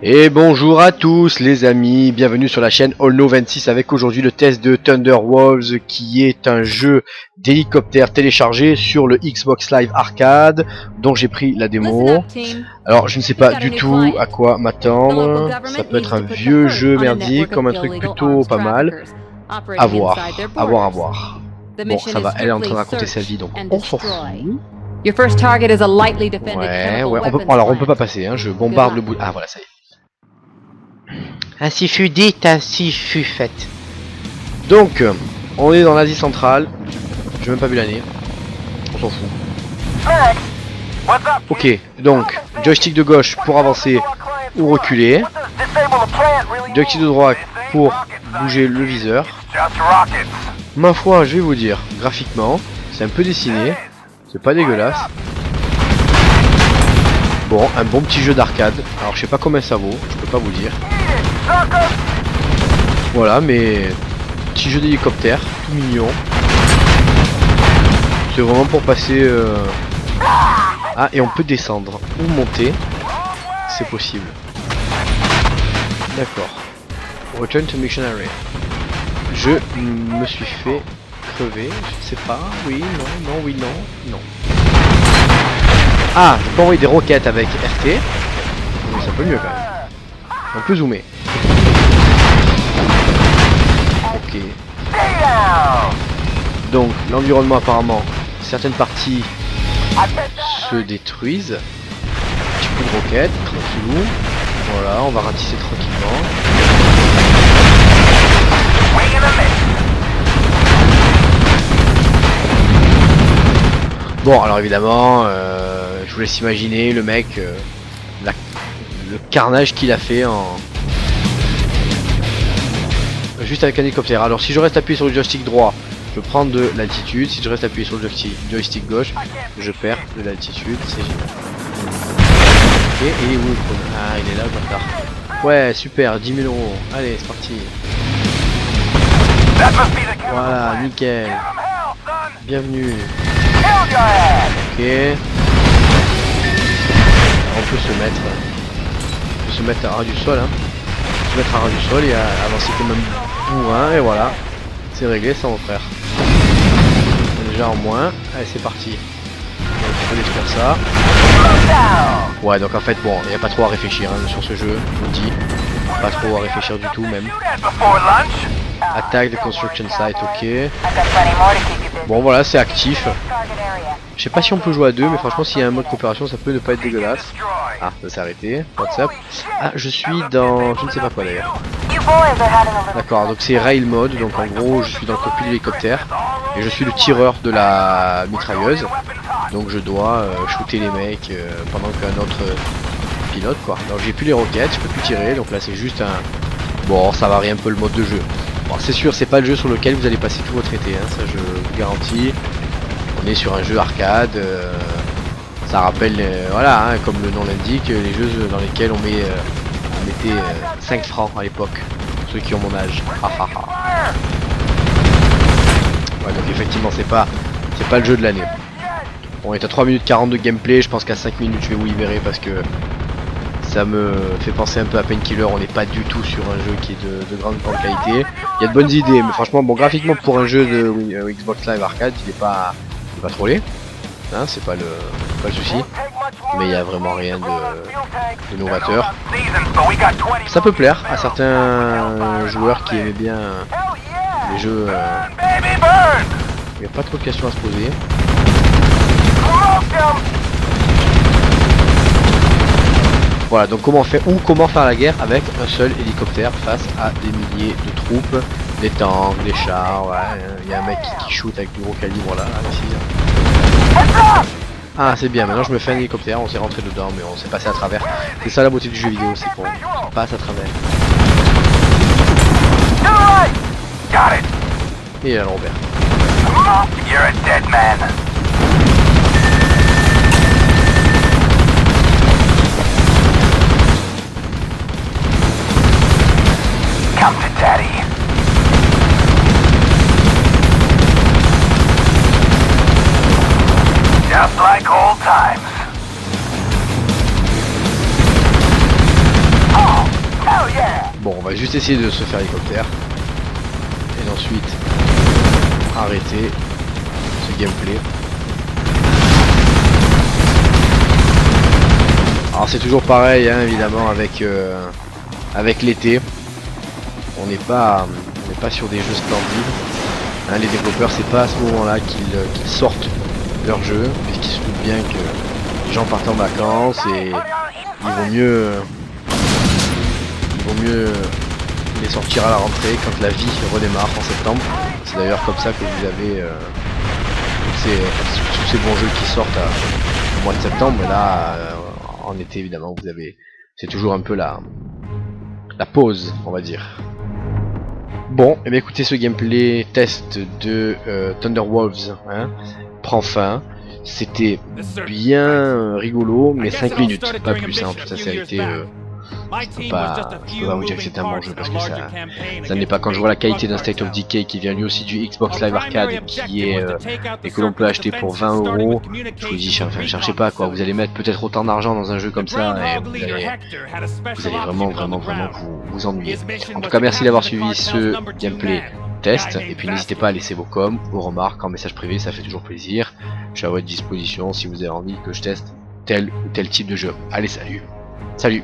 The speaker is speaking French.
Et bonjour à tous les amis, bienvenue sur la chaîne Allknow26 avec aujourd'hui le test de Thunderwolves qui est un jeu d'hélicoptère téléchargé sur le Xbox Live Arcade dont j'ai pris la démo. Alors je ne sais pas du tout à quoi m'attendre, ça peut être un vieux jeu merdique comme un truc plutôt pas mal. À voir, à voir, à voir. Bon, ça va, elle est en train de raconter sa vie donc on s'en fout. Ouais, alors on peut pas passer, hein, je bombarde le bout. Ah voilà, ça y est. Ainsi fut dit, ainsi fut fait. Donc, on est dans l'Asie centrale. J'ai même pas vu l'année. On s'en fout. Ok, donc, joystick de gauche pour avancer ou reculer. Joystick de droite pour bouger le viseur. Ma foi, je vais vous dire, graphiquement, c'est un peu dessiné. C'est pas dégueulasse. Bon, un bon petit jeu d'arcade. Alors, je sais pas combien ça vaut, je peux pas vous dire. Voilà, mais petit jeu d'hélicoptère, tout mignon. C'est vraiment pour passer... Ah, et on peut descendre ou monter. C'est possible. D'accord. Return to Mission Area. Je me suis fait crever, je sais pas. Oui, non, non, oui, non, non. Ah, je peux envoyer des roquettes avec RT. C'est un peu mieux quand même. On peut zoomer. Ok. Donc l'environnement apparemment, certaines parties se détruisent. Un petit coup de roquette, tranquillou. Voilà, on va ratisser tranquillement. Bon alors évidemment, je vous laisse imaginer le mec, le carnage qu'il a fait en... juste avec un hélicoptère. Alors si je reste appuyé sur le joystick droit, je prends de l'altitude. Si je reste appuyé sur le joystick gauche, je perds de l'altitude. C'est génial. Ok, et il est où? Ah, il est là le bâtard. Ouais, super, 10 000 euros. Allez, c'est parti. Voilà, nickel. Bienvenue. Ok. On peut se mettre à ras du sol, hein. Se mettre à ras du sol et à avancer comme un bourrin, et voilà. C'est réglé ça mon frère. Déjà en moins. Allez, c'est parti. Donc, il faut détruire ça. Ouais, donc en fait, bon, il n'y a pas trop à réfléchir hein, sur ce jeu, je vous le dis. Pas trop à réfléchir du tout même. Attaque de construction site, ok. Bon voilà, c'est actif. Je sais pas si on peut jouer à deux, mais franchement s'il y a un mode coopération ça peut ne pas être dégueulasse. Ah, ça s'est arrêté. WhatsApp. Ah, je suis dans... je ne sais pas quoi d'ailleurs. D'accord, donc c'est rail mode, donc en gros je suis dans le cockpit de l'hélicoptère. Et je suis le tireur de la mitrailleuse. Donc je dois shooter les mecs pendant qu'un autre pilote quoi. Donc j'ai plus les roquettes, je peux plus tirer, donc là c'est juste un... Bon, ça varie un peu le mode de jeu. Bon, c'est sûr, c'est pas le jeu sur lequel vous allez passer tout votre été, hein, ça je vous garantis. On est sur un jeu arcade, ça rappelle, voilà, hein, comme le nom l'indique, les jeux dans lesquels on mettait 5 francs à l'époque, ceux qui ont mon âge. Ouais, donc effectivement, c'est pas le jeu de l'année. On est à 3 minutes 40 de gameplay, je pense qu'à 5 minutes je vais vous libérer parce que ça me fait penser un peu à Painkiller, on n'est pas du tout sur un jeu qui est de grande qualité. Il y a de bonnes idées, mais franchement, bon, graphiquement pour un jeu de Xbox Live Arcade, il est pas trollé, hein, c'est pas le souci, mais il y a vraiment rien de novateur. Ça peut plaire à certains joueurs qui aimaient bien les jeux. Il n'y a pas trop de questions à se poser. Voilà, donc comment faire la guerre avec un seul hélicoptère face à des milliers de troupes, des tanks, des chars, voilà, il y a un mec qui shoot avec du gros calibre là, ici. Ah c'est bien, maintenant je me fais un hélicoptère, on s'est rentré dedans mais on s'est passé à travers. C'est ça la beauté du jeu vidéo, c'est qu'on passe à travers. Et alors Robert. You're a dead man. Come to daddy. Just like old times. Oh. Bon, on va juste essayer de se faire hélicoptère. Et ensuite arrêter ce gameplay. Alors c'est toujours pareil hein, évidemment avec l'été. On n'est pas sur des jeux splendides. Hein, les développeurs c'est pas à ce moment là qu'ils sortent leur jeu, puisqu'ils se doutent bien que les gens partent en vacances et il vaut mieux les sortir à la rentrée quand la vie redémarre en septembre. C'est d'ailleurs comme ça que vous avez tous ces bons jeux qui sortent au mois de septembre, mais là en été évidemment vous avez, c'est toujours un peu la pause on va dire. Bon, et bien écoutez, ce gameplay test de Thunderwolves hein, prend fin. C'était bien rigolo, mais 5 minutes, pas plus, hein, en toute sincérité. Je peux pas vous dire que c'est un bon jeu parce que ça n'est pas. Quand je vois la qualité d'un State of Decay qui vient lui aussi du Xbox Live Arcade et que l'on peut acheter pour 20 €, je vous dis, enfin, cherchez pas quoi. Vous allez mettre peut-être autant d'argent dans un jeu comme ça et vous allez vraiment vous ennuyer. En tout cas, merci d'avoir suivi ce gameplay test et puis n'hésitez pas à laisser vos coms, vos remarques en message privé, ça fait toujours plaisir. Je suis à votre disposition si vous avez envie que je teste tel ou tel type de jeu. Allez, salut.